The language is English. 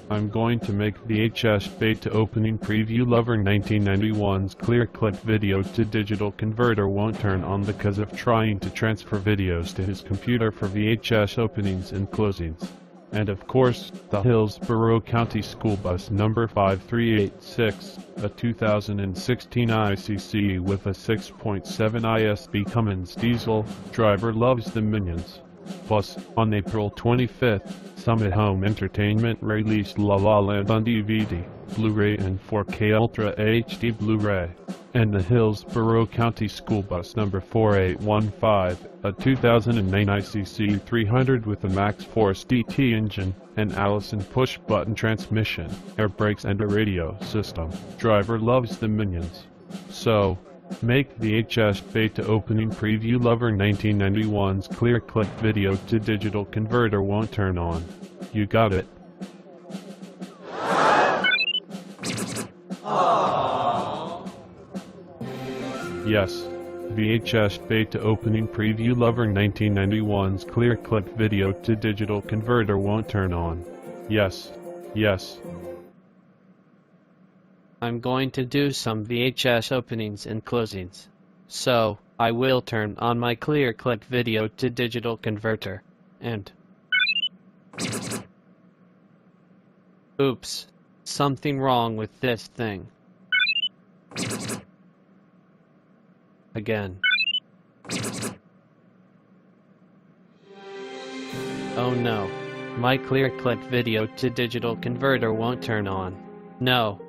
I'm going to make VHSBetaOpeningPreviewLover1991's ClearClick Video2Digital converter won't turn on because of trying to transfer videos to his computer for VHS openings and closings. And of course, the Hillsborough County School Bus number 5386, a 2016 ICC with a 6.7 ISB Cummins diesel, driver loves the Minions. Plus, on April 25th, Summit Home Entertainment released La La Land on DVD, Blu-ray and 4K Ultra HD Blu-ray. And the Hillsborough County School Bus number 4815, a 2009 ICC 300 with a Max Force DT engine, an Allison push-button transmission, air brakes and a radio system. Driver loves the Minions. So, make VHSBetaOpeningPreviewLover1991's ClearClick Video2Digital converter won't turn on. You got it. Yes, VHSBetaOpeningPreviewLover1991's ClearClick Video2Digital converter won't turn on. Yes. I'm going to do some VHS openings and closings. So, I will turn on my ClearClick Video2Digital converter. And... oops. Something wrong with this thing. Again. Oh no. My ClearClick Video2Digital converter won't turn on. No.